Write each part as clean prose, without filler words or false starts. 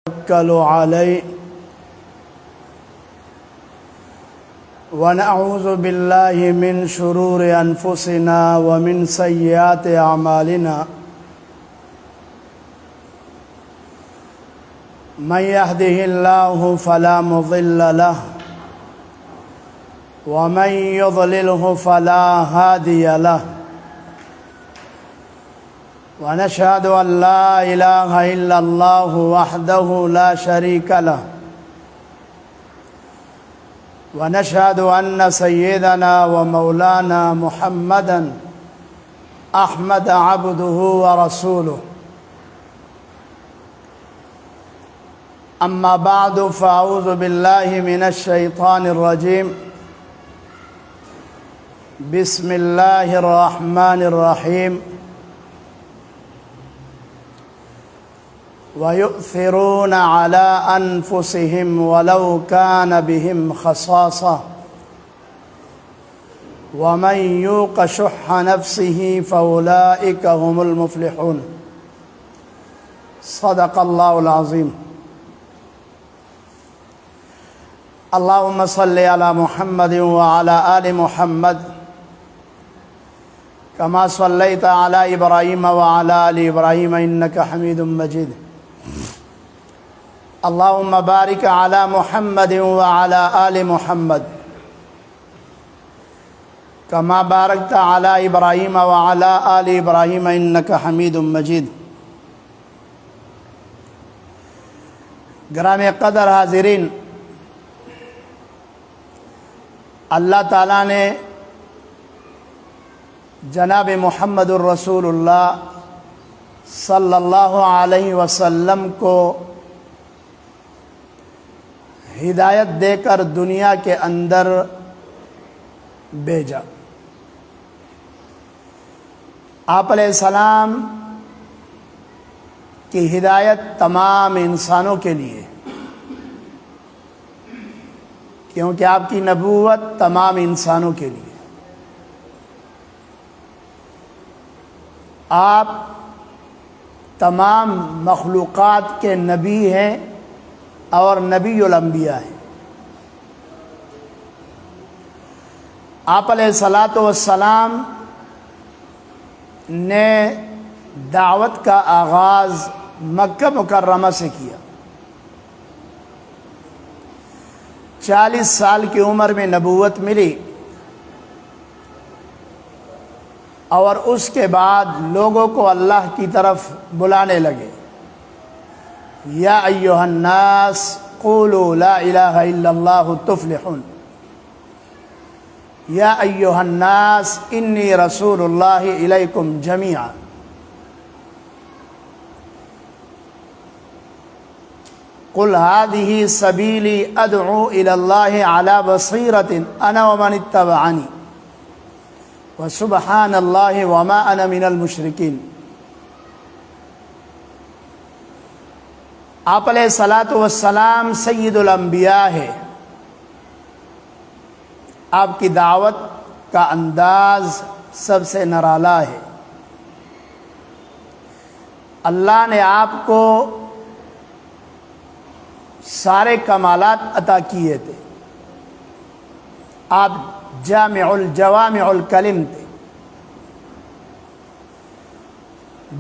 نتوكل عليه ونعوذ بالله من شرور أنفسنا ومن سيئات أعمالنا من يهده الله فلا مضل له ومن يضلله فلا هادي له ونشهد أن لا إله إلا الله وحده لا شريك له ونشهد أن سيدنا ومولانا محمدا أحمد عبده ورسوله أما بعد فأعوذ بالله من الشيطان الرجيم بسم الله الرحمن الرحيم ويؤثرون على أنفسهم ولو كان بهم خصاصة ومن يوق شح نفسه فأولئك هم المفلحون صدق الله العظيم اللهم صل على محمد وعلى آل محمد كما صليت على إبراهيم وعلى آل إبراهيم إنك حميد مجيد اللهم بارك على محمد وعلى آل محمد كما باركت على إبراهيم وعلى آل إبراهيم إنك حميد مجيد گرامی قدر حاضرین، اللہ تعالیٰ نے جناب محمد الرسول اللہ صلی اللہ علیہ وسلم کو ہدایت دے کر دنیا کے اندر بھیجا۔ آپ علیہ السلام کی ہدایت تمام انسانوں کے لیے، کیونکہ آپ کی نبوت تمام انسانوں کے لیے۔ آپ تمام مخلوقات کے نبی ہیں اور نبی الانبیاء ہیں۔ آپ علیہ الصلاۃ والسلام نے دعوت کا آغاز مکہ مکرمہ سے کیا۔ 40 سال کی عمر میں نبوت ملی اور اس کے بعد لوگوں کو اللہ کی طرف بلانے لگے۔ یا ایھا الناس قولوا لا الہ الا اللہ تفلحون، یا ایھا الناس انی رسول اللہ الیکم جمیعا۔ قل هذه سبیلی ادعو الی اللہ علی بصیرۃ انا ومن اتبعنی وسبحان اللہ وما انا من المشرکین۔ آپ علیہ الصلاۃ والسلام سید الانبیاء ہے۔ آپ کی دعوت کا انداز سب سے نرالا ہے۔ اللہ نے آپ کو سارے کمالات عطا کیے تھے۔ آپ جامع الجوامع الکلم تھے،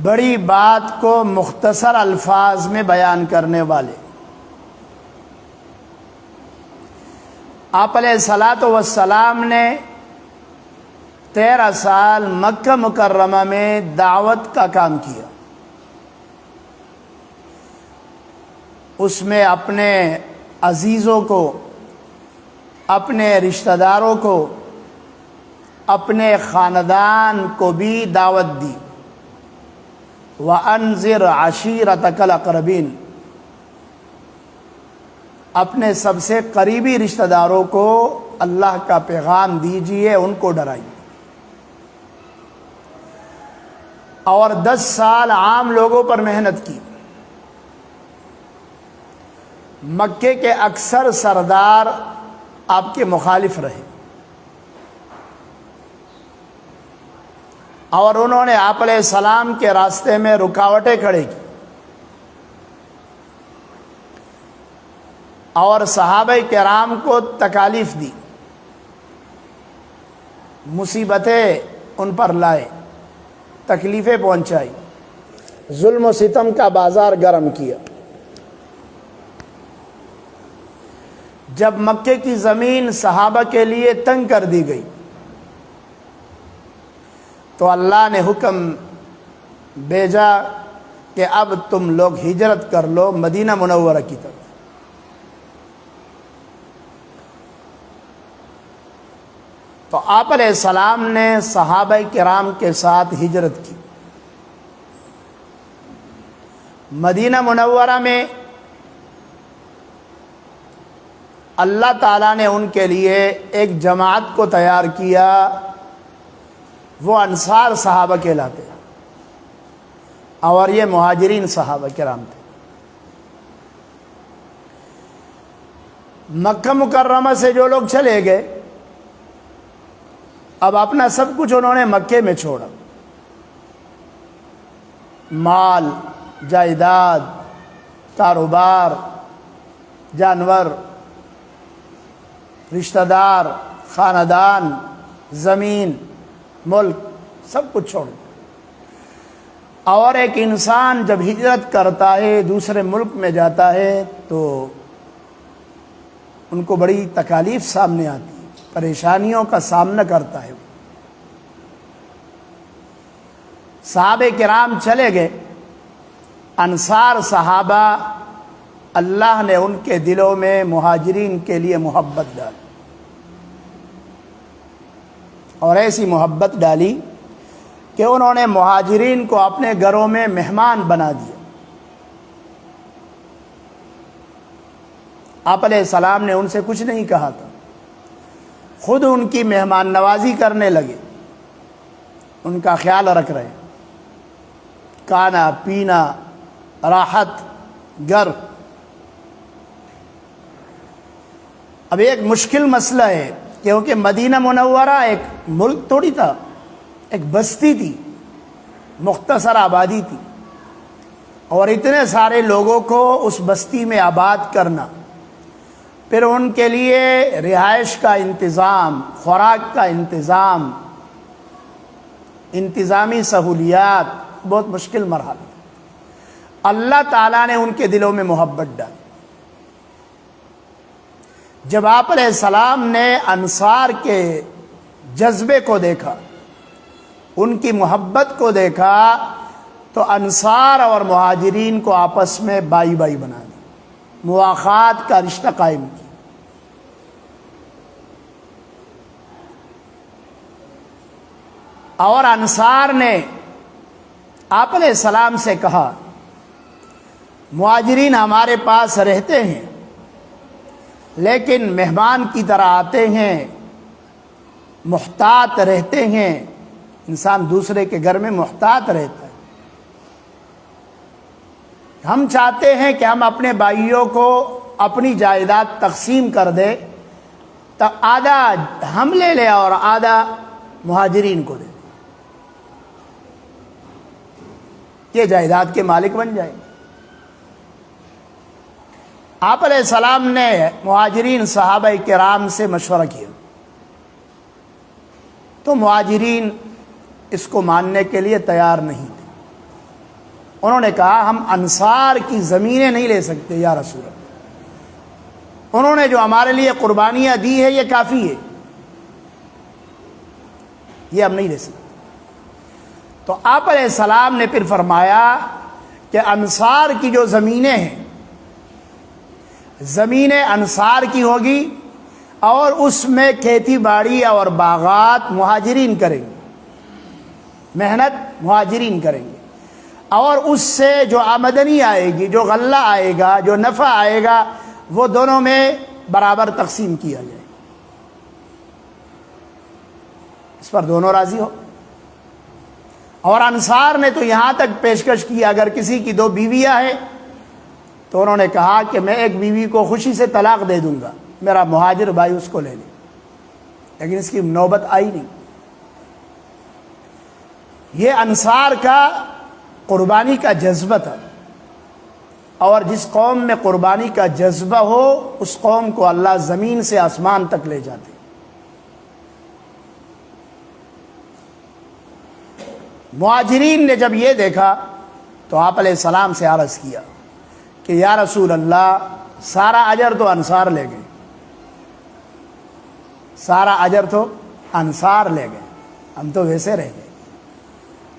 بڑی بات کو مختصر الفاظ میں بیان کرنے والے۔ آپ علیہ الصلاۃ والسلام نے 13 سال مکہ مکرمہ میں دعوت کا کام کیا۔ اس میں اپنے عزیزوں کو، اپنے رشتہ داروں کو، اپنے خاندان کو بھی دعوت دی۔ وَأَنذِرْ عَشِيرَتَكَ الْأَقْرَبِينَ، اپنے سب سے قریبی رشتہ داروں کو اللہ کا پیغام دیجیے، ان کو ڈرائیے۔ اور 10 سال عام لوگوں پر محنت کی۔ مکے کے اکثر سردار آپ کے مخالف رہے اور انہوں نے آپ علیہ السلام کے راستے میں رکاوٹیں کھڑی کی۔ اور صحابہ کرام کو تکالیف دی، مصیبتیں ان پر لائے، تکلیفیں پہنچائی، ظلم و ستم کا بازار گرم کیا۔ جب مکے کی زمین صحابہ کے لیے تنگ کر دی گئی تو اللہ نے حکم بھیجا کہ اب تم لوگ ہجرت کر لو مدینہ منورہ کی طرف۔ تو آپ علیہ السلام نے صحابہ کرام کے ساتھ ہجرت کی۔ مدینہ منورہ میں اللہ تعالیٰ نے ان کے لیے ایک جماعت کو تیار کیا، وہ انصار صحابہ کہلاتے ہیں، اور یہ مہاجرین صحابہ کرام تھے۔ مکہ مکرمہ سے جو لوگ چلے گئے، اب اپنا سب کچھ انہوں نے مکے میں چھوڑا، مال، جائیداد، کاروبار، جانور، رشتہ دار، خاندان، زمین، ملک، سب کچھ چھوڑ دیا۔ اور ایک انسان جب ہجرت کرتا ہے، دوسرے ملک میں جاتا ہے، تو ان کو بڑی تکالیف سامنے آتی ہے، پریشانیوں کا سامنا کرتا ہے۔ صحابہ کرام چلے گئے، انصار صحابہ، اللہ نے ان کے دلوں میں مہاجرین کے لیے محبت ڈالی، اور ایسی محبت ڈالی کہ انہوں نے مہاجرین کو اپنے گھروں میں مہمان بنا دیا۔ آپ علیہ السلام نے ان سے کچھ نہیں کہا تھا، خود ان کی مہمان نوازی کرنے لگے، ان کا خیال رکھ رہے، کھانا پینا، راحت، گھر۔ اب ایک مشکل مسئلہ ہے، کیونکہ مدینہ منورہ ایک ملک تھوڑی تھا، ایک بستی تھی، مختصر آبادی تھی، اور اتنے سارے لوگوں کو اس بستی میں آباد کرنا، پھر ان کے لیے رہائش کا انتظام، خوراک کا انتظام، انتظامی سہولیات، بہت مشکل مرحلہ۔ اللہ تعالیٰ نے ان کے دلوں میں محبت ڈالی۔ جب آپ علیہ السلام نے انصار کے جذبے کو دیکھا، ان کی محبت کو دیکھا، تو انصار اور مہاجرین کو آپس میں بائی بائی بنا دی، مواخات کا رشتہ قائم کیا۔ اور انصار نے آپ علیہ السلام سے کہا، مہاجرین ہمارے پاس رہتے ہیں، لیکن مہمان کی طرح آتے ہیں، محتاط رہتے ہیں، انسان دوسرے کے گھر میں محتاط رہتا ہے۔ ہم چاہتے ہیں کہ ہم اپنے بھائیوں کو اپنی جائیداد تقسیم کر دیں، تو آدھا ہم لے لیں اور آدھا مہاجرین کو دیں، یہ جائیداد کے مالک بن جائیں۔ آپ علیہ السلام نے مہاجرین صحابہ کرام سے مشورہ کیا، تو مہاجرین اس کو ماننے کے لیے تیار نہیں تھے۔ انہوں نے کہا، ہم انصار کی زمینیں نہیں لے سکتے یا رسول اللہ، انہوں نے جو ہمارے لیے قربانیاں دی ہے یہ کافی ہے، یہ ہم نہیں لے سکتے۔ تو آپ علیہ السلام نے پھر فرمایا کہ انصار کی جو زمینیں ہیں، زمینیں انصار کی ہوگی، اور اس میں کھیتی باڑی اور باغات مہاجرین کریں گے، محنت مہاجرین کریں گے، اور اس سے جو آمدنی آئے گی، جو غلہ آئے گا، جو نفع آئے گا، وہ دونوں میں برابر تقسیم کیا جائے، اس پر دونوں راضی ہو۔ اور انصار نے تو یہاں تک پیشکش کی، اگر کسی کی 2 بیویاں ہیں تو انہوں نے کہا کہ میں ایک بیوی کو خوشی سے طلاق دے دوں گا، میرا مہاجر بھائی اس کو لے لے، لیکن اس کی نوبت آئی نہیں۔ یہ انصار کا قربانی کا جذبہ تھا، اور جس قوم میں قربانی کا جذبہ ہو اس قوم کو اللہ زمین سے آسمان تک لے جاتے. مہاجرین نے جب یہ دیکھا تو آپ علیہ السلام سے عرض کیا کہ یا رسول اللہ سارا اجر تو انصار لے گئے, سارا اجر تو انصار لے گئے, ہم تو ویسے رہ گئے.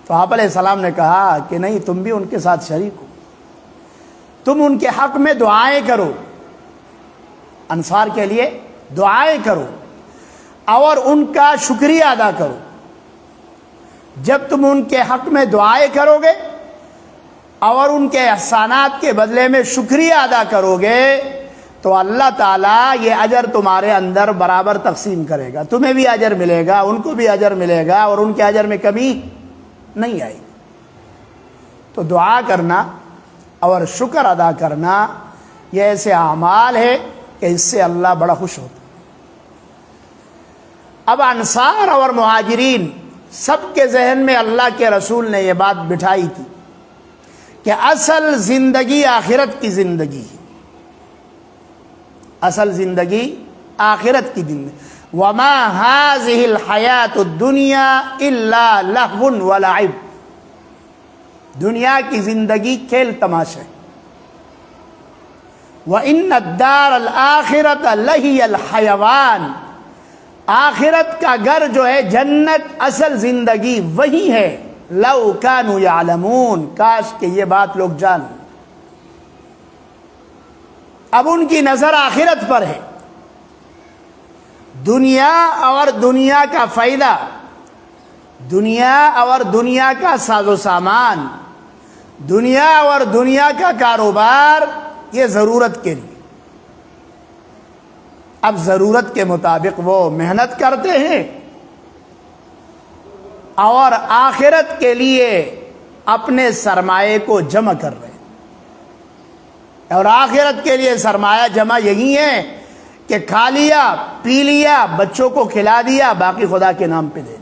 تو آپ علیہ السلام نے کہا کہ نہیں, تم بھی ان کے ساتھ شریک ہو, تم ان کے حق میں دعائیں کرو, انصار کے لیے دعائیں کرو اور ان کا شکریہ ادا کرو. جب تم ان کے حق میں دعائیں کرو گے اور ان کے احسانات کے بدلے میں شکریہ ادا کرو گے تو اللہ تعالیٰ یہ اجر تمہارے اندر برابر تقسیم کرے گا, تمہیں بھی اجر ملے گا, ان کو بھی اجر ملے گا اور ان کے اجر میں کمی نہیں آئے گی. تو دعا کرنا اور شکر ادا کرنا یہ ایسے اعمال ہے کہ اس سے اللہ بڑا خوش ہوتا. اب انصار اور مہاجرین سب کے ذہن میں اللہ کے رسول نے یہ بات بٹھائی تھی کہ اصل زندگی آخرت کی زندگی ہے, اصل زندگی آخرت کی زندگی. وما هذه الحیات الدنیا الا لهو ولعب, دنیا کی زندگی کھیل تماشا ہے. وَإِنَّ الدَّارَ الْآخِرَةَ لَهِيَ الْحَيَوَانِ, آخرت کا گھر جو ہے جنت, اصل زندگی وہی ہے. لَوْ كَانُوا يَعْلَمُونَ, کاش کہ یہ بات لوگ جانیں. اب ان کی نظر آخرت پر ہے. دنیا اور دنیا کا فائدہ, دنیا اور دنیا کا ساز و سامان, دنیا اور دنیا کا کاروبار یہ ضرورت کے لیے. اب ضرورت کے مطابق وہ محنت کرتے ہیں اور آخرت کے لیے اپنے سرمایے کو جمع کر رہے ہیں. اور آخرت کے لیے سرمایہ جمع یہی ہے کہ کھا لیا, پی لیا, بچوں کو کھلا دیا, باقی خدا کے نام پہ دے.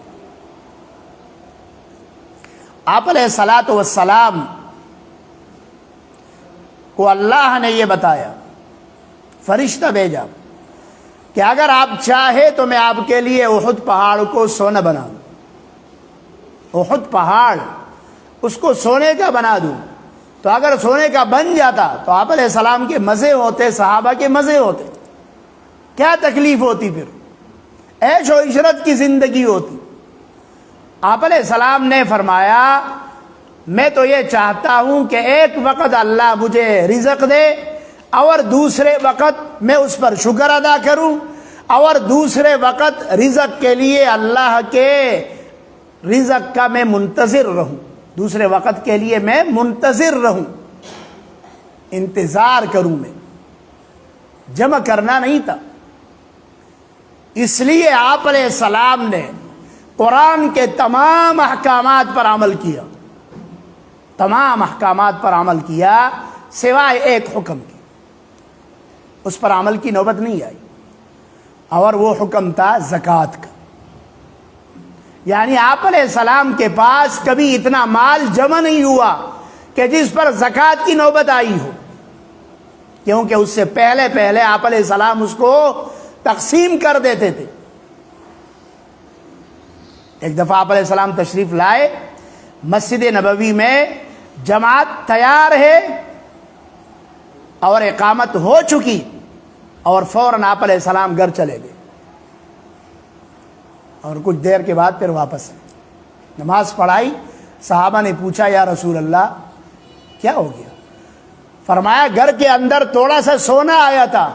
آپ علیہ الصلاۃ والسلام کو اللہ نے یہ بتایا, فرشتہ بھیجا کہ اگر آپ چاہے تو میں آپ کے لیے احد پہاڑ کو سونا بنا دوں, احد پہاڑ اس کو سونے کا بنا دوں. تو اگر سونے کا بن جاتا تو آپ علیہ السلام کے مزے ہوتے, صحابہ کے مزے ہوتے, کیا تکلیف ہوتی, پھر عیش و عشرت کی زندگی ہوتی. آپ علیہ السلام نے فرمایا میں تو یہ چاہتا ہوں کہ ایک وقت اللہ مجھے رزق دے اور دوسرے وقت میں اس پر شکر ادا کروں, اور دوسرے وقت رزق کے لیے اللہ کے رزق کا میں منتظر رہوں, دوسرے وقت کے لیے میں منتظر رہوں, انتظار کروں. میں جمع کرنا نہیں تھا. اس لیے آپ علیہ السلام نے قرآن کے تمام احکامات پر عمل کیا, تمام احکامات پر عمل کیا سوائے ایک حکم کے, اس پر عمل کی نوبت نہیں آئی, اور وہ حکم تھا زکوٰۃ کا. یعنی آپ علیہ السلام کے پاس کبھی اتنا مال جمع نہیں ہوا کہ جس پر زکوٰۃ کی نوبت آئی ہو, کیونکہ اس سے پہلے آپ علیہ السلام اس کو تقسیم کر دیتے تھے. ایک دفعہ آپ علیہ السلام تشریف لائے, مسجد نبوی میں جماعت تیار ہے اور اقامت ہو چکی, اور فوراً آپ علیہ السلام گھر چلے گئے, اور کچھ دیر کے بعد پھر واپس آئے. نماز پڑھائی, صحابہ نے پوچھا یا رسول اللہ کیا ہو گیا؟ فرمایا گھر کے اندر تھوڑا سا سونا آیا تھا,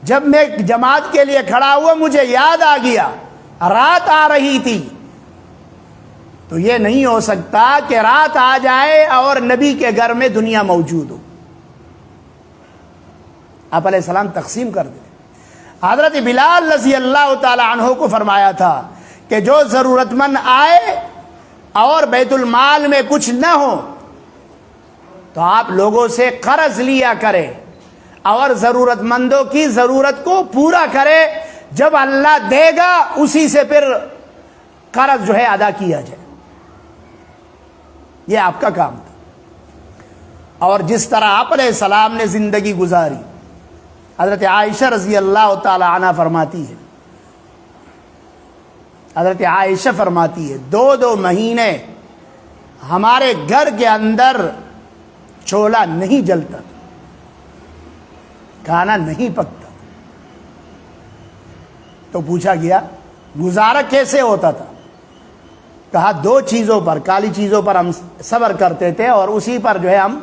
جب میں جماعت کے لیے کھڑا ہوا مجھے یاد آ گیا رات آ رہی تھی, تو یہ نہیں ہو سکتا کہ رات آ جائے اور نبی کے گھر میں دنیا موجود ہو. آپ علیہ السلام تقسیم کر دیں. حضرت بلال رضی اللہ تعالی عنہ کو فرمایا تھا کہ جو ضرورت مند آئے اور بیت المال میں کچھ نہ ہو تو آپ لوگوں سے قرض لیا کرے اور ضرورت مندوں کی ضرورت کو پورا کرے, جب اللہ دے گا اسی سے پھر قرض جو ہے ادا کیا جائے. یہ آپ کا کام تھا. اور جس طرح آپ علیہ السلام نے زندگی گزاری. حضرت عائشہ رضی اللہ تعالی عنہ فرماتی ہے، حضرت عائشہ فرماتی ہے 2 مہینے ہمارے گھر کے اندر چولہا نہیں جلتا، کھانا نہیں پکتا. تو پوچھا گیا گزارا کیسے ہوتا تھا؟ کہا 2 چیزوں پر، کالی چیزوں پر ہم صبر کرتے تھے اور اسی پر ہم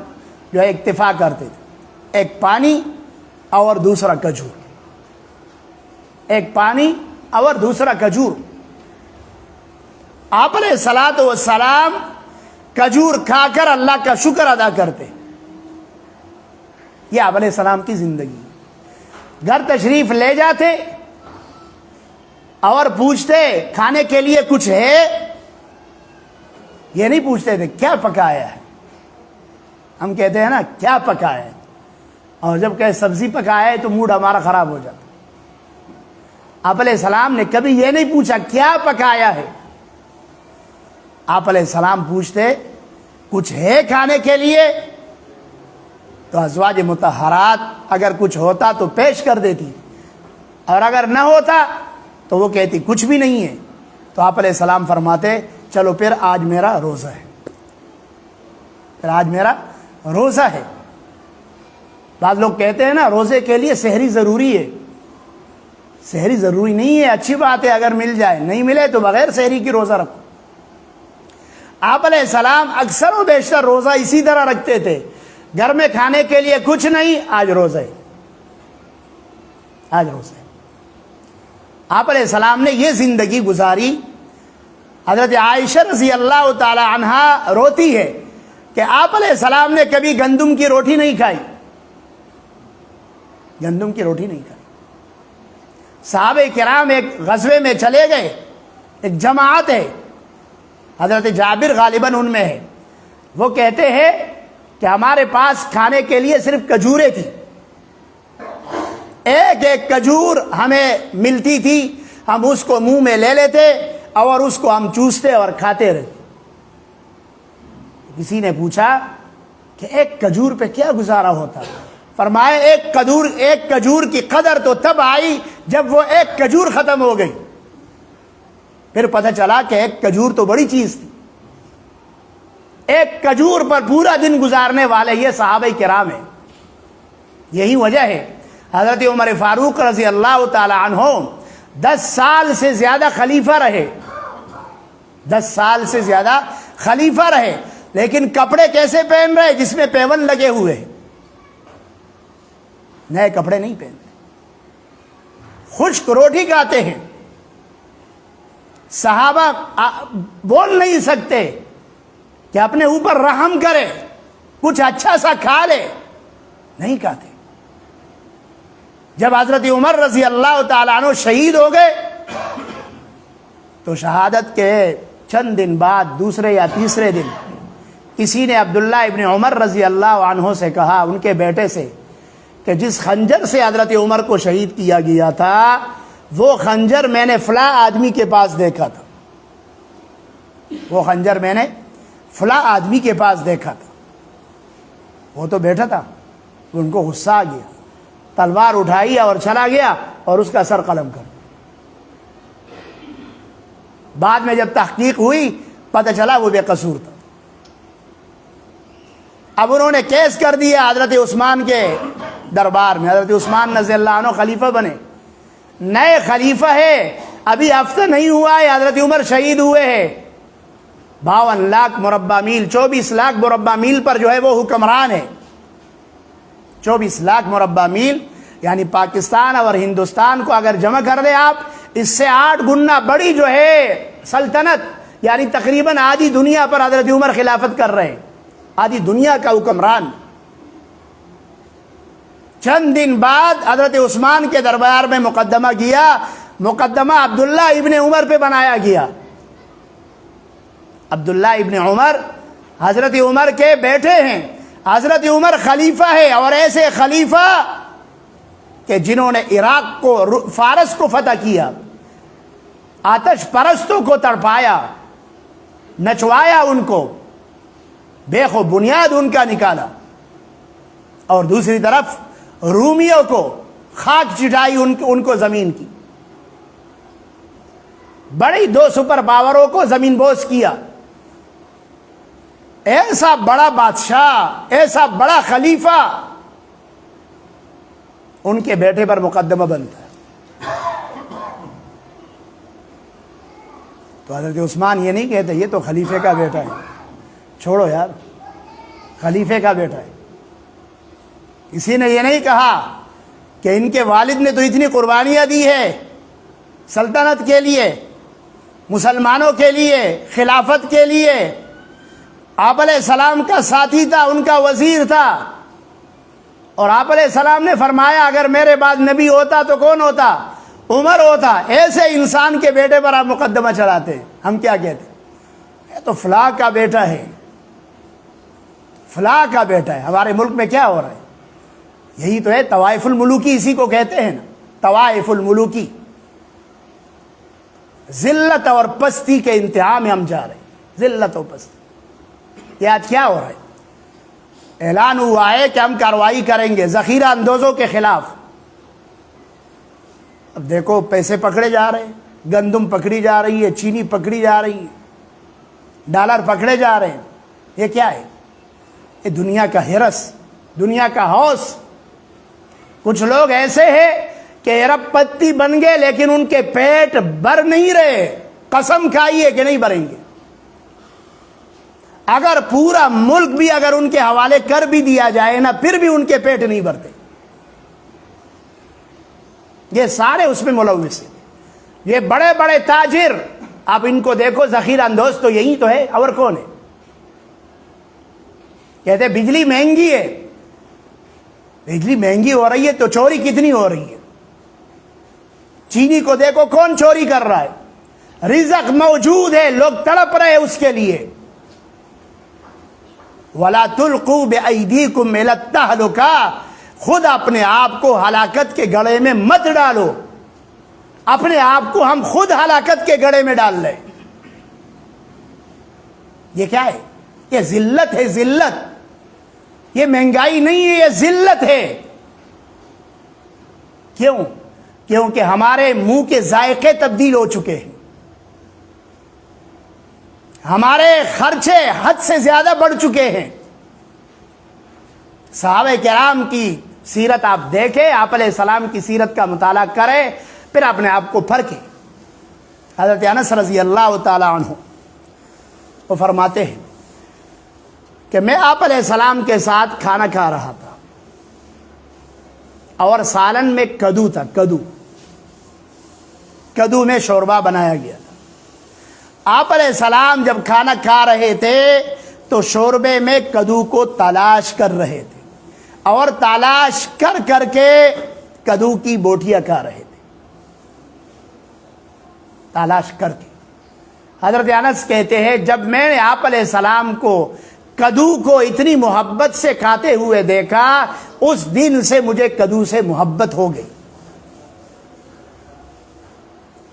اکتفا کرتے تھے. ایک پانی اور دوسرا کھجور. ایک پانی اور دوسرا کھجور. آپ علیہ الصلوۃ والسلام کھجور کھا کر اللہ کا شکر ادا کرتے. یہ آپ علیہ السلام کی زندگی. گھر تشریف لے جاتے اور پوچھتے کھانے کے لیے کچھ ہے؟ یہ نہیں پوچھتے تھے کیا پکایا ہے. ہم کہتے ہیں نا کیا پکایا ہے، اور جب کہ سبزی پکایا ہے تو موڈ ہمارا خراب ہو جاتا. آپ علیہ السلام نے کبھی یہ نہیں پوچھا کیا پکایا ہے. آپ علیہ السلام پوچھتے کچھ ہے کھانے کے لیے؟ تو ازواج مطہرات اگر کچھ ہوتا تو پیش کر دیتی، اور اگر نہ ہوتا تو وہ کہتی کچھ بھی نہیں ہے. تو آپ علیہ السلام فرماتے چلو پھر آج میرا روزہ ہے، پھر آج میرا روزہ ہے. بعض لوگ کہتے ہیں نا روزے کے لیے سحری ضروری ہے. سحری ضروری نہیں ہے، اچھی بات ہے اگر مل جائے، نہیں ملے تو بغیر سحری کی روزہ رکھو. آپ علیہ السلام اکثر و بیشتر روزہ اسی طرح رکھتے تھے. گھر میں کھانے کے لیے کچھ نہیں، آج روزہ ہے، آج روزہ ہے. آپ علیہ السلام نے یہ زندگی گزاری. حضرت عائشہ رضی اللہ تعالی عنہا روتی ہے کہ آپ علیہ السلام نے کبھی گندم کی روٹی نہیں کھائی، گندم کی روٹی نہیں کھائی. صحابہ کرام ایک غزوے میں چلے گئے، ایک جماعت ہے، حضرت جابر غالباً ان میں ہے. وہ کہتے ہیں کہ ہمارے پاس کھانے کے لیے صرف کھجوریں تھی. ایک ایک کھجور ہمیں ملتی تھی، ہم اس کو منہ میں لے لیتے اور اس کو ہم چوستے اور کھاتے رہتے. کسی نے پوچھا کہ ایک کھجور پہ کیا گزارا ہوتا؟ فرمایا ایک کھجور کی قدر تو تب آئی جب وہ ایک کھجور ختم ہو گئی. پھر پتہ چلا کہ ایک کھجور تو بڑی چیز تھی. ایک کھجور پر پورا دن گزارنے والے یہ صحابہ کرام ہیں. یہی وجہ ہے حضرت عمر فاروق رضی اللہ تعالی عنہ 10 سال سے زیادہ خلیفہ رہے. 10 سال سے زیادہ خلیفہ رہے، لیکن کپڑے کیسے پہن رہے؟ جس میں پیون لگے ہوئے، نئے کپڑے نہیں پہنتے. خشک روٹی کھاتے ہیں. صحابہ بول نہیں سکتے کہ اپنے اوپر رحم کرے، کچھ اچھا سا کھا لے، نہیں کھاتے. جب حضرت عمر رضی اللہ تعالیٰ عنہ شہید ہو گئے تو شہادت کے چند دن بعد، دوسرے یا تیسرے دن، کسی نے عبداللہ ابن عمر رضی اللہ عنہ سے کہا، ان کے بیٹے سے، کہ جس خنجر سے حضرت عمر کو شہید کیا گیا تھا وہ خنجر میں نے فلاں آدمی کے پاس دیکھا تھا، وہ خنجر میں نے فلاں آدمی کے پاس دیکھا تھا. وہ تو بیٹھا تھا، ان کو غصہ آ گیا، تلوار اٹھائی اور چلا گیا اور اس کا سر قلم کر. بعد میں جب تحقیق ہوئی پتہ چلا وہ بے قصور تھا. اب انہوں نے کیس کر دیا حضرت عثمان کے دربار میں. حضرت عثمان رضی اللہ عنہ خلیفہ بنے، نئے خلیفہ ہے، ابھی ہفتہ نہیں ہوا ہے حضرت عمر شہید ہوئے ہیں. 52 لاکھ مربع میل، 24 لاکھ مربع میل پر وہ حکمران ہے. 24 لاکھ مربع میل یعنی پاکستان اور ہندوستان کو اگر جمع کر دیں آپ، اس سے 8 گنا بڑی سلطنت، یعنی تقریباً آدھی دنیا پر حضرت عمر خلافت کر رہے ہیں، آدھی دنیا کا حکمران. چند دن بعد حضرت عثمان کے دربار میں مقدمہ کیا، مقدمہ عبداللہ ابن عمر پہ بنایا گیا. عبداللہ ابن عمر حضرت عمر کے بیٹے ہیں، حضرت عمر خلیفہ ہے، اور ایسے خلیفہ کہ جنہوں نے عراق کو، فارس کو فتح کیا، آتش پرستوں کو تڑپایا، نچوایا، ان کو بے خو بنیاد ان کا نکالا. اور دوسری طرف رومیوں کو خاک چٹائی ان کو زمین کی. بڑی دو سپر پاوروں کو زمین بوس کیا. ایسا بڑا بادشاہ، ایسا بڑا خلیفہ، ان کے بیٹے پر مقدمہ بنتا ہے. تو حضرت عثمان یہ نہیں کہتے یہ تو خلیفے کا بیٹا ہے، چھوڑو یار، خلیفے کا بیٹا ہے. کسی نے یہ نہیں کہا کہ ان کے والد نے تو اتنی قربانیاں دی ہے سلطنت کے لیے، مسلمانوں کے لیے، خلافت کے لیے. آپ علیہ السلام کا ساتھی تھا، ان کا وزیر تھا، اور آپ علیہ السلام نے فرمایا اگر میرے بعد نبی ہوتا تو کون ہوتا؟ عمر ہوتا. ایسے انسان کے بیٹے پر آپ مقدمہ چڑھاتے ہیں. ہم کیا کہتے ہیں؟ یہ تو فلاں کا بیٹا ہے، فلاں کا بیٹا ہے. ہمارے ملک میں کیا ہو رہا ہے؟ یہی تو ہے طوائف الملوکی، اسی کو کہتے ہیں نا، طوائف الملوکی. ذلت اور پستی کے انتہا میں ہم جا رہے ہیں، ذلت اور پستی. یہ آج کیا ہو رہا ہے؟ اعلان ہوا ہے کہ ہم کارروائی کریں گے ذخیرہ اندوزوں کے خلاف. اب دیکھو پیسے پکڑے جا رہے ہیں، گندم پکڑی جا رہی ہے، چینی پکڑی جا رہی ہے، ڈالر پکڑے جا رہے ہیں. یہ کیا ہے؟ یہ دنیا کا ہرس، دنیا کا ہوس. کچھ لوگ ایسے ہیں کہ ارب پتی بن گئے لیکن ان کے پیٹ بھر نہیں رہے. قسم کھائیے کہ نہیں بھریں گے. اگر پورا ملک بھی اگر ان کے حوالے کر بھی دیا جائے نا، پھر بھی ان کے پیٹ نہیں بھرتے. یہ سارے اس میں ملوث ہیں. یہ بڑے بڑے تاجر، آپ ان کو دیکھو، ذخیرہ اندوز تو یہی تو ہے، اور کون ہے؟ کہتے بجلی مہنگی ہے. بجلی مہنگی ہو رہی ہے تو چوری کتنی ہو رہی ہے؟ چینی کو دیکھو کون چوری کر رہا ہے. رزق موجود ہے، لوگ تڑپ رہے اس کے لیے. وَلَا تُلْقُوا بِأَيْدِيكُمْ إِلَى التَّهْلُكَةِ، خود اپنے آپ کو ہلاکت کے گڑھے میں مت ڈالو. اپنے آپ کو ہم خود ہلاکت کے گڑھے میں ڈال لیں. یہ کیا ہے؟ یہ ذلت ہے، ذلت. یہ مہنگائی نہیں ہے، یہ ذلت ہے. کیوں؟ کیونکہ ہمارے منہ کے ذائقے تبدیل ہو چکے ہیں. ہمارے خرچے حد سے زیادہ بڑھ چکے ہیں. صحابہ کرام کی سیرت آپ دیکھیں، آپ علیہ السلام کی سیرت کا مطالعہ کریں، پھر اپنے آپ کو پرکھیں. حضرت انس رضی اللہ تعالی عنہ وہ فرماتے ہیں کہ میں آپ علیہ السلام کے ساتھ کھانا کھا رہا تھا اور سالن میں کدو تھا. کدو میں شوربہ بنایا گیا تھا. آپ علیہ السلام جب کھانا کھا رہے تھے تو شوربے میں کدو کو تلاش کر رہے تھے، اور تلاش کر کر کے کدو کی بوٹیاں کھا رہے تھے. تلاش کر کے. حضرت انس کہتے ہیں جب میں نے آپ علیہ السلام کو کدو کو اتنی محبت سے کھاتے ہوئے دیکھا، اس دن سے مجھے کدو سے محبت ہو گئی.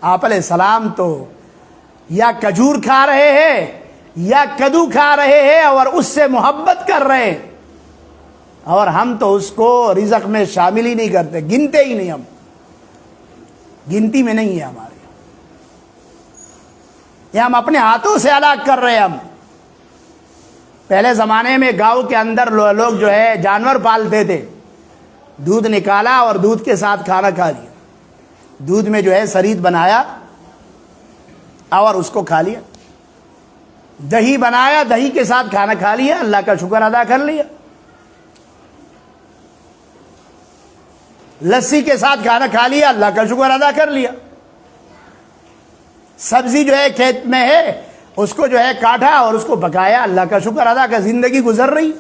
آپ علیہ السلام تو یا کھجور کھا رہے ہیں یا کدو کھا رہے ہیں اور اس سے محبت کر رہے ہیں، اور ہم تو اس کو رزق میں شامل ہی نہیں کرتے، گنتے ہی نہیں. ہم گنتی میں نہیں ہے ہمارے. یہ ہم اپنے ہاتھوں سے ہلاک کر رہے ہیں. ہم پہلے زمانے میں گاؤں کے اندر لوگ جو ہے جانور پالتے تھے. دودھ نکالا اور دودھ کے ساتھ کھانا کھا لیا. دودھ میں جو ہے سرید بنایا اور اس کو کھا لیا. دہی بنایا، دہی کے ساتھ کھانا کھا لیا، اللہ کا شکر ادا کر لیا. لسی کے ساتھ کھانا کھا لیا، اللہ کا شکر ادا کر لیا. سبزی جو ہے کھیت میں ہے اس کو جو ہے کاٹا اور اس کو پکایا، اللہ کا شکر ادا کر. زندگی گزر رہی.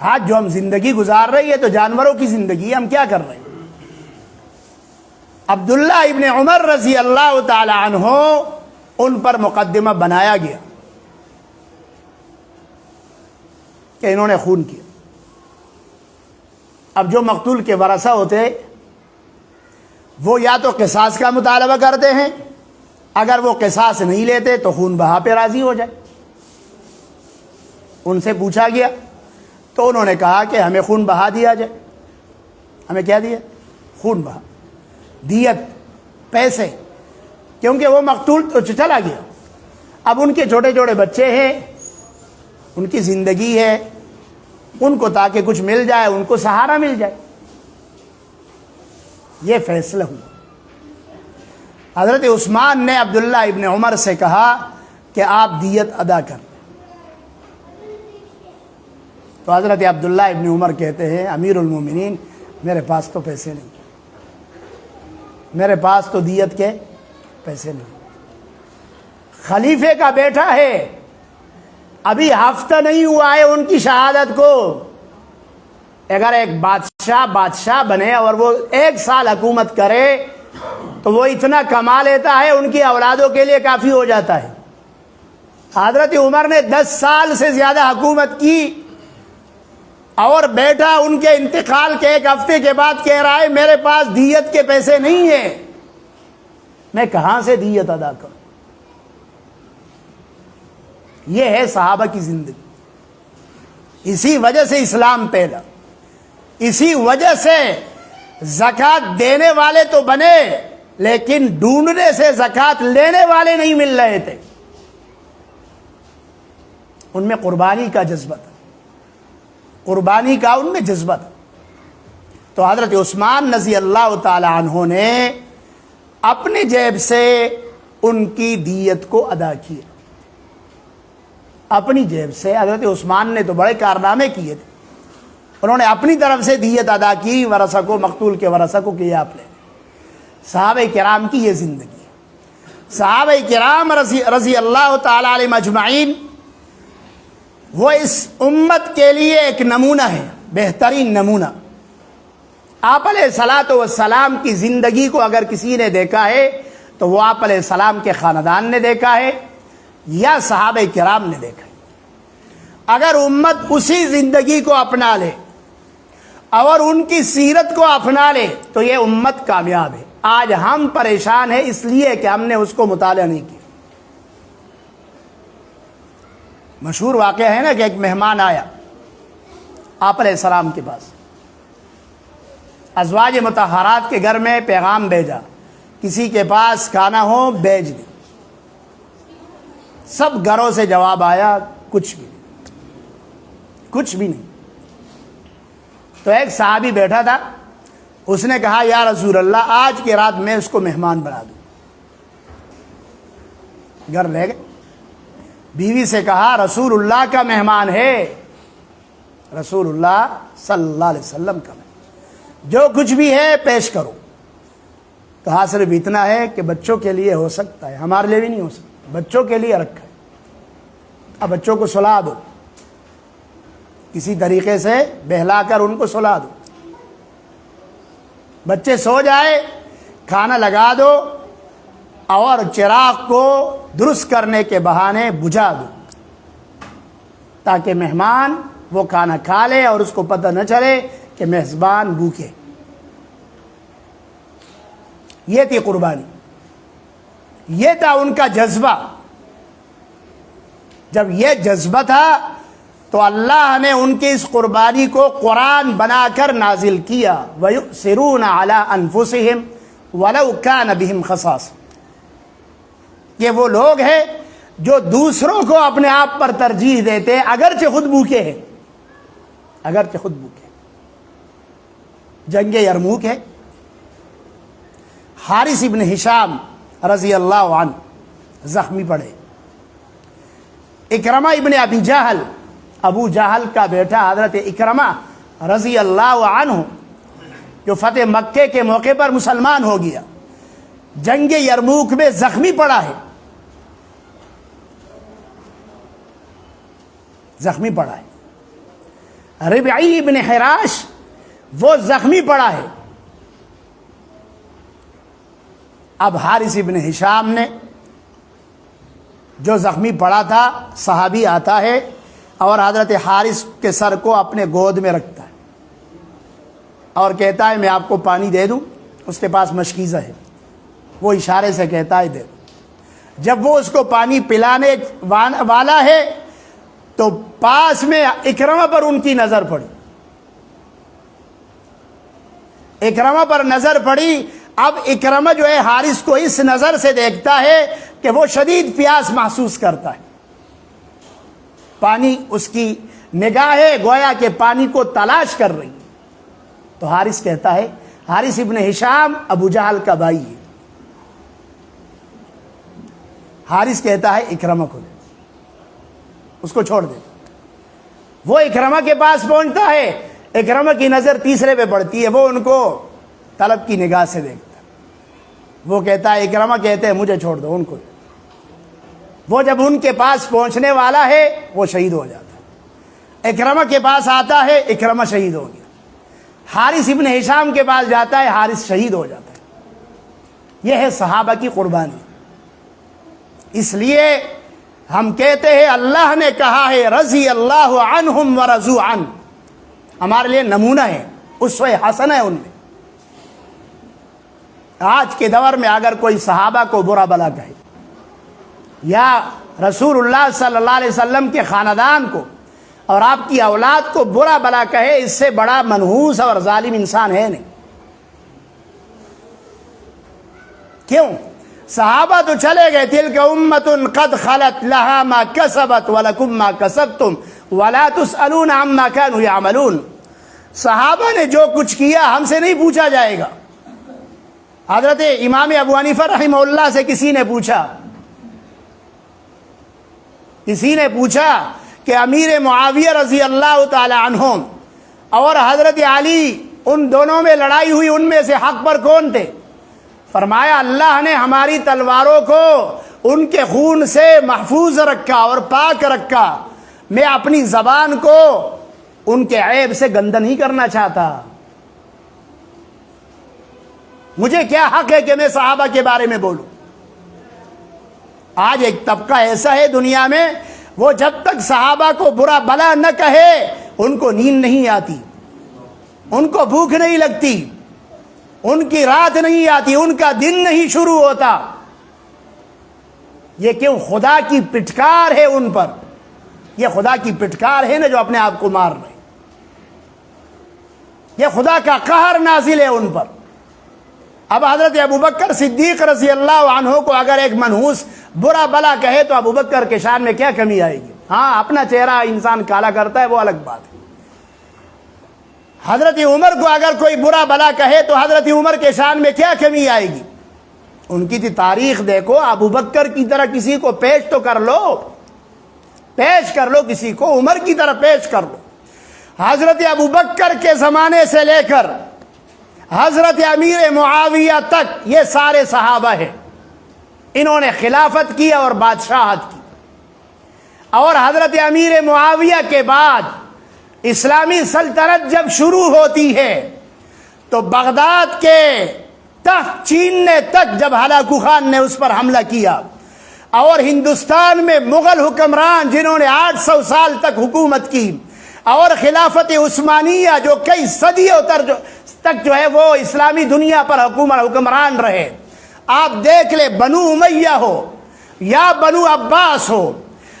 آج جو ہم زندگی گزار رہی ہے تو جانوروں کی زندگی. ہم کیا کر رہے ہیں؟ عبداللہ ابن عمر رضی اللہ تعالی عنہ ان پر مقدمہ بنایا گیا کہ انہوں نے خون کیا. اب جو مقتول کے ورثہ ہوتے وہ یا تو قصاص کا مطالبہ کرتے ہیں، اگر وہ قصاص نہیں لیتے تو خون بہا پہ راضی ہو جائے. ان سے پوچھا گیا تو انہوں نے کہا کہ ہمیں خون بہا دیا جائے. ہمیں کیا دیا؟ خون بہا، دیت، پیسے، کیونکہ وہ مقتول تو چلا گیا. اب ان کے چھوٹے چھوٹے بچے ہیں، ان کی زندگی ہے، ان کو تاکہ کچھ مل جائے، ان کو سہارا مل جائے. یہ فیصلہ ہوا. حضرت عثمان نے عبداللہ ابن عمر سے کہا کہ آپ دیت ادا کر. تو حضرت عبداللہ ابن عمر کہتے ہیں امیر المومنین میرے پاس تو پیسے نہیں، میرے پاس تو دیت کے پیسے نہیں. خلیفے کا بیٹا ہے، ابھی ہفتہ نہیں ہوا ہے ان کی شہادت کو. اگر ایک بادشاہ بنے اور وہ 1 سال حکومت کرے تو وہ اتنا کما لیتا ہے، ان کی اولادوں کے لیے کافی ہو جاتا ہے. حضرت عمر نے 10 سال سے زیادہ حکومت کی اور بیٹا ان کے انتقال کے 1 ہفتے کے بعد کہہ رہا ہے میرے پاس دیت کے پیسے نہیں ہیں، میں کہاں سے دیت ادا کروں. یہ ہے صحابہ کی زندگی. اسی وجہ سے اسلام پھیلا، اسی وجہ سے زکوٰۃ دینے والے تو بنے لیکن ڈھونڈنے سے زکوٰۃ لینے والے نہیں مل رہے تھے. ان میں قربانی کا جذبہ تھا، قربانی کا ان میں جذبہ تھا. تو حضرت عثمان رضی اللہ تعالی عنہ نے اپنی جیب سے ان کی دیت کو ادا کیا. اپنی جیب سے حضرت عثمان نے تو بڑے کارنامے کیے تھے، انہوں نے اپنی طرف سے دیت ادا کی، ورثہ کو، مقتول کے ورثہ کو کیا آپ نے. صحابہ کرام کی یہ زندگی ہے. صحابہ کرام رضی اللہ تعالی علیہم اجمعین وہ اس امت کے لیے ایک نمونہ ہے، بہترین نمونہ. آپ علیہ الصلاۃ والسلام کی زندگی کو اگر کسی نے دیکھا ہے تو وہ آپ علیہ السلام کے خاندان نے دیکھا ہے یا صحابہ کرام نے دیکھا ہے. اگر امت اسی زندگی کو اپنا لے اور ان کی سیرت کو اپنا لے تو یہ امت کامیاب ہے. آج ہم پریشان ہیں اس لیے کہ ہم نے اس کو مطالعہ نہیں کیا. مشہور واقعہ ہے نا کہ ایک مہمان آیا آپ علیہ السلام کے پاس، ازواج مطہرات کے گھر میں پیغام بھیجا، کسی کے پاس کھانا ہو بھیج دیں. سب گھروں سے جواب آیا کچھ بھی نہیں، کچھ بھی نہیں. تو ایک صحابی بیٹھا تھا، اس نے کہا یا رسول اللہ آج کی رات میں اس کو مہمان بنا دوں. گھر لے گئے، بیوی سے کہا رسول اللہ کا مہمان ہے، رسول اللہ صلی اللہ علیہ وسلم کا مہمان، جو کچھ بھی ہے پیش کرو. کہا صرف اتنا ہے کہ بچوں کے لیے ہو سکتا ہے، ہمارے لیے بھی نہیں ہو سکتا، بچوں کے لیے رکھا ہے. اب بچوں کو سلا دو، کسی طریقے سے بہلا کر ان کو سلا دو، بچے سو جائے، کھانا لگا دو اور چراغ کو درست کرنے کے بہانے بجھا دو تاکہ مہمان وہ کھانا کھا لے اور اس کو پتہ نہ چلے کہ میزبان بھوکے. یہ تھی قربانی، یہ تھا ان کا جذبہ. جب یہ جذبہ تھا تو اللہ نے ان کی اس قربانی کو قرآن بنا کر نازل کیا. وَيُؤْثِرُونَ عَلَىٰ أَنفُسِهِمْ وَلَوْ كَانَ بِهِمْ خَصَاصَةٌ. یہ وہ لوگ ہیں جو دوسروں کو اپنے آپ پر ترجیح دیتے ہیں اگرچہ خود بھوکے ہیں، اگرچہ خود بھوکے. جنگ یرموک ہے، حارث ابن ہشام رضی اللہ عنہ زخمی پڑے. اکرمہ ابن ابی جہل، ابو جہل کا بیٹا حضرت اکرمہ رضی اللہ عنہ جو فتح مکے کے موقع پر مسلمان ہو گیا، جنگ یرموک میں زخمی پڑا ہے، زخمی پڑا ہے. ربعی ابن حراش وہ زخمی پڑا ہے. اب حارث ابن ہشام نے جو زخمی پڑا تھا، صحابی آتا ہے اور حضرت حارث کے سر کو اپنے گود میں رکھتا ہے اور کہتا ہے میں آپ کو پانی دے دوں. اس کے پاس مشکیزہ ہے، وہ اشارے سے کہتا ہے دے دو. جب وہ اس کو پانی پلانے والا ہے تو پاس میں اکرمہ پر ان کی نظر پڑی، اکرمہ پر نظر پڑی۔ اب اکرمہ جو ہے حارث کو اس نظر سے دیکھتا ہے کہ وہ شدید پیاس محسوس کرتا ہے، پانی اس کی نگاہ ہے گویا کہ پانی کو تلاش کر رہی۔ تو حارث کہتا ہے، حارث ابن ہشام ابو جہل کا بھائی ہے، حارث کہتا ہے اکرمہ کو دے، اس کو چھوڑ دے۔ وہ اکرمہ کے پاس پہنچتا ہے، اکرمہ کی نظر تیسرے پہ پڑتی ہے، وہ ان کو طلب کی نگاہ سے دیکھتا ہے۔ وہ کہتا ہے، اکرمہ کہتے ہیں مجھے چھوڑ دو، ان کو۔ وہ جب ان کے پاس پہنچنے والا ہے وہ شہید ہو جاتا ہے، اکرمہ کے پاس آتا ہے، اکرمہ شہید ہو گیا۔ حارث ابن ہشام کے پاس جاتا ہے، حارث شہید ہو جاتا ہے۔ یہ ہے صحابہ کی قربانی۔ اس لیے ہم کہتے ہیں اللہ نے کہا ہے رضی اللہ عنہم ورضوا عنہ، ہمارے لیے نمونہ ہے، اسوہ حسنہ ہے ان میں۔ آج کے دور میں اگر کوئی صحابہ کو برا بلا کہے یا رسول اللہ صلی اللہ علیہ وسلم کے خاندان کو اور آپ کی اولاد کو برا بلا کہے، اس سے بڑا منحوس اور ظالم انسان ہے نہیں۔ کیوں؟ صحابہ تو چلے گئے، تلک امۃ قد خلت لها ما کسبت ولکم ما کسبتم ولا تسألون عما كانوا يعملون۔ صحابہ نے جو کچھ کیا ہم سے نہیں پوچھا جائے گا۔ حضرت امام ابو حنیفہ رحمہ اللہ سے کسی نے پوچھا کہ امیر معاویہ رضی اللہ تعالی عنہم اور حضرت علی، ان دونوں میں لڑائی ہوئی، ان میں سے حق پر کون تھے؟ فرمایا اللہ نے ہماری تلواروں کو ان کے خون سے محفوظ رکھا اور پاک رکھا، میں اپنی زبان کو ان کے عیب سے گندا نہیں کرنا چاہتا۔ مجھے کیا حق ہے کہ میں صحابہ کے بارے میں بولوں؟ آج ایک طبقہ ایسا ہے دنیا میں، وہ جب تک صحابہ کو برا بلا نہ کہے ان کو نیند نہیں آتی، ان کو بھوک نہیں لگتی، ان کی رات نہیں آتی، ان کا دن نہیں شروع ہوتا۔ یہ کیوں؟ خدا کی پٹکار ہے ان پر، یہ خدا کی پٹکار ہے نا جو اپنے آپ کو مار رہے، یہ خدا کا قہر نازل ہے ان پر۔ اب حضرت ابوبکر صدیق رضی اللہ عنہ کو اگر ایک منحوس برا بلا کہے تو ابوبکر کے شان میں کیا کمی آئے گی؟ ہاں، اپنا چہرہ انسان کالا کرتا ہے، وہ الگ بات ہے۔ حضرت عمر کو اگر کوئی برا بلا کہے تو حضرت عمر کے شان میں کیا کمی آئے گی؟ ان کی تاریخ دیکھو، ابوبکر کی طرح کسی کو پیش تو کر لو، پیش کر لو کسی کو، عمر کی طرح پیش کر لو۔ حضرت ابوبکر کے زمانے سے لے کر حضرت امیر معاویہ تک یہ سارے صحابہ ہیں، انہوں نے خلافت کی اور بادشاہت کی۔ اور حضرت امیر معاویہ کے بعد اسلامی سلطنت جب شروع ہوتی ہے تو بغداد کے تخت چیننے تک جب ہلاکو خان نے اس پر حملہ کیا، اور ہندوستان میں مغل حکمران جنہوں نے 800 سال تک حکومت کی، اور خلافت عثمانیہ جو کئی صدیوں تک جو ہے وہ اسلامی دنیا پر حکمران رہے۔ آپ دیکھ لیں، بنو امیہ ہو یا بنو عباس ہو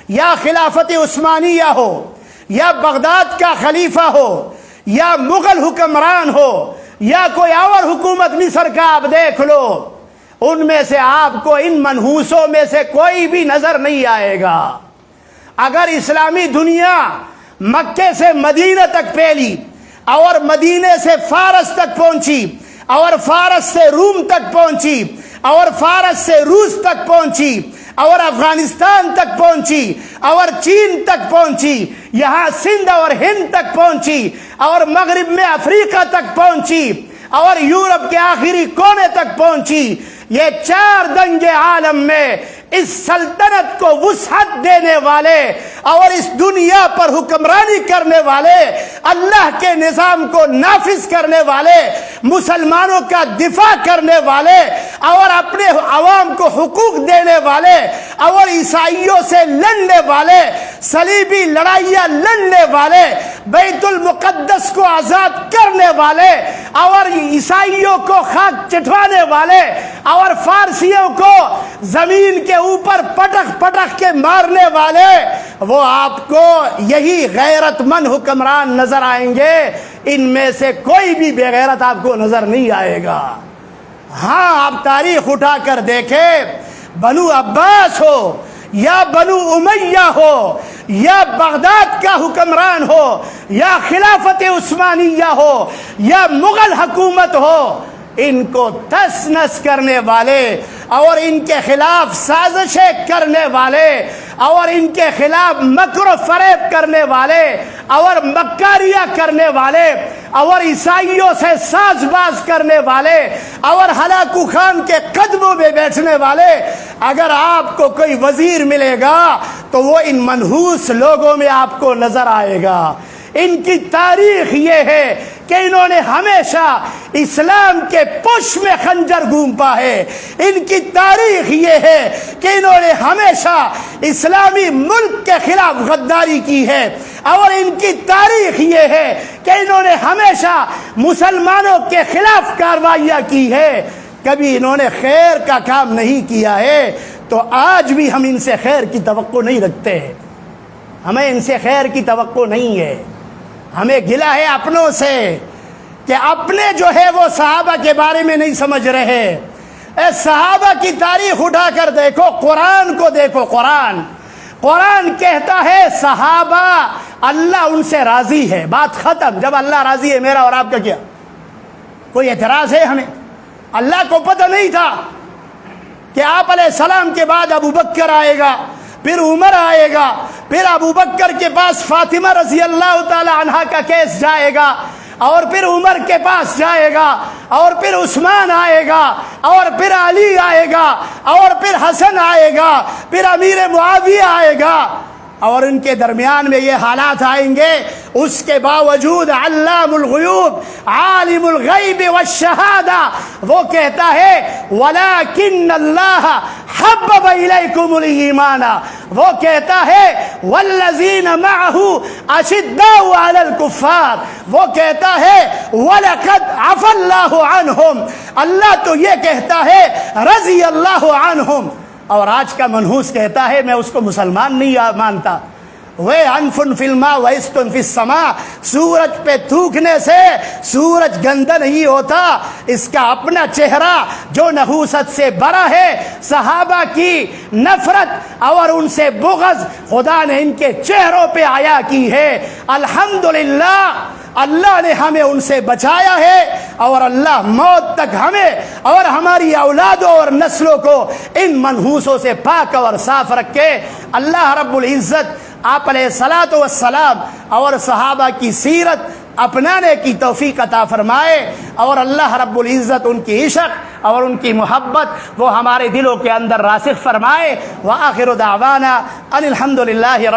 یا خلافت عثمانیہ ہو یا بغداد کا خلیفہ ہو یا مغل حکمران ہو یا کوئی اور حکومت مصر کا آپ دیکھ لو، ان میں سے آپ کو ان منحوسوں میں سے کوئی بھی نظر نہیں آئے گا۔ اگر اسلامی دنیا مکے سے مدینہ تک پھیلی اور مدینے سے فارس تک پہنچی اور فارس سے روم تک پہنچی اور فارس سے روس تک پہنچی اور افغانستان تک پہنچی اور چین تک پہنچی، یہاں سندھ اور ہند تک پہنچی اور مغرب میں افریقہ تک پہنچی اور یورپ کے آخری کونے تک پہنچی، یہ 4 دنگ عالم میں اس سلطنت کو وسعت دینے والے اور اس دنیا پر حکمرانی کرنے والے، اللہ کے نظام کو نافذ کرنے والے، مسلمانوں کا دفاع کرنے والے اور اپنے عوام کو حقوق دینے والے اور عیسائیوں سے لڑنے والے، صلیبی لڑائیاں لڑنے والے، بیت المقدس کو آزاد کرنے والے اور عیسائیوں کو خاک چٹوانے والے اور فارسیوں کو زمین کے اوپر پٹک پٹک کے مارنے والے وہ آپ کو یہی غیرت مند حکمران نظر آئیں گے، ان میں سے کوئی بھی بے غیرت آپ کو نظر نہیں آئے گا۔ ہاں آپ تاریخ اٹھا کر دیکھیں، بنو عباس ہو یا بنو امیہ ہو یا بغداد کا حکمران ہو یا خلافت عثمانیہ ہو یا مغل حکومت ہو، ان کو تس نس کرنے والے اور ان کے خلاف سازشیں کرنے والے اور ان کے خلاف مکر و فریب کرنے والے اور مکاریاں کرنے والے اور عیسائیوں سے ساز باز کرنے والے اور ہلاکو خان کے قدموں میں بیٹھنے والے، اگر آپ کو کوئی وزیر ملے گا تو وہ ان منحوس لوگوں میں آپ کو نظر آئے گا۔ ان کی تاریخ یہ ہے کہ انہوں نے ہمیشہ اسلام کے پش میں خنجر گھونپا ہے۔ ان کی تاریخ یہ ہے کہ انہوں نے ہمیشہ اسلامی ملک کے خلاف غداری کی ہے، اور ان کی تاریخ یہ ہے کہ انہوں نے ہمیشہ مسلمانوں کے خلاف کارروائیاں کی ہے، کبھی انہوں نے خیر کا کام نہیں کیا ہے۔ تو آج بھی ہم ان سے خیر کی توقع نہیں رکھتے ہیں، ہمیں ان سے خیر کی توقع نہیں ہے۔ ہمیں گلہ ہے اپنوں سے کہ اپنے جو ہے وہ صحابہ کے بارے میں نہیں سمجھ رہے۔ اے صحابہ کی تاریخ اٹھا کر دیکھو، قرآن کو دیکھو، قرآن کہتا ہے صحابہ اللہ ان سے راضی ہے، بات ختم۔ جب اللہ راضی ہے، میرا اور آپ کا کیا کوئی اعتراض ہے؟ ہمیں اللہ کو پتہ نہیں تھا کہ آپ علیہ السلام کے بعد ابو بکر آئے گا، پھر عمر آئے گا، پھر ابو بکر کے پاس فاطمہ رضی اللہ تعالی عنہا کا کیس جائے گا، اور پھر عمر کے پاس جائے گا، اور پھر عثمان آئے گا، اور پھر علی آئے گا، اور پھر حسن آئے گا، پھر امیر معاویہ آئے گا، اور ان کے درمیان میں یہ حالات آئیں گے۔ اس کے باوجود علام الغیوب عالم الغیب والشہادہ وہ کہتا ہے وَلَكِنَّ اللَّهَ حَبَّبَ إِلَيْكُمُ الْإِيمَانَ، وہ کہتا ہے وَالَّذِينَ مَعَهُ أَشِدَّاءُ عَلَى الْكُفَّارِ، وہ کہتا ہے وَلَقَدْ عَفَا اللَّهُ عَنْهُمْ، اللہ تو یہ کہتا ہے رضی اللہ عنہم، اور آج کا منحوس کہتا ہے میں اس کو مسلمان نہیں مانتا۔ وَأَنْفٌ فِي الْمَاءِ وَإِسْتٌ فِي السَّمَاءِ، سورج پہ تھوکنے سے سورج گندا نہیں ہوتا، اس کا اپنا چہرہ جو نحوست سے بڑا ہے۔ صحابہ کی نفرت اور ان سے بغض خدا نے ان کے چہروں پہ عیا کی ہے۔ الحمدللہ اللہ نے ہمیں ان سے بچایا ہے، اور اللہ موت تک ہمیں اور ہماری اولادوں اور نسلوں کو ان منحوسوں سے پاک اور صاف رکھے۔ اللہ رب العزت آپ علیہ الصلاۃ والسلام اور صحابہ کی سیرت اپنانے کی توفیق عطا فرمائے، اور اللہ رب العزت ان کی عشق اور ان کی محبت وہ ہمارے دلوں کے اندر راسخ فرمائے۔ وآخر دعوانا ان الحمد للہ رب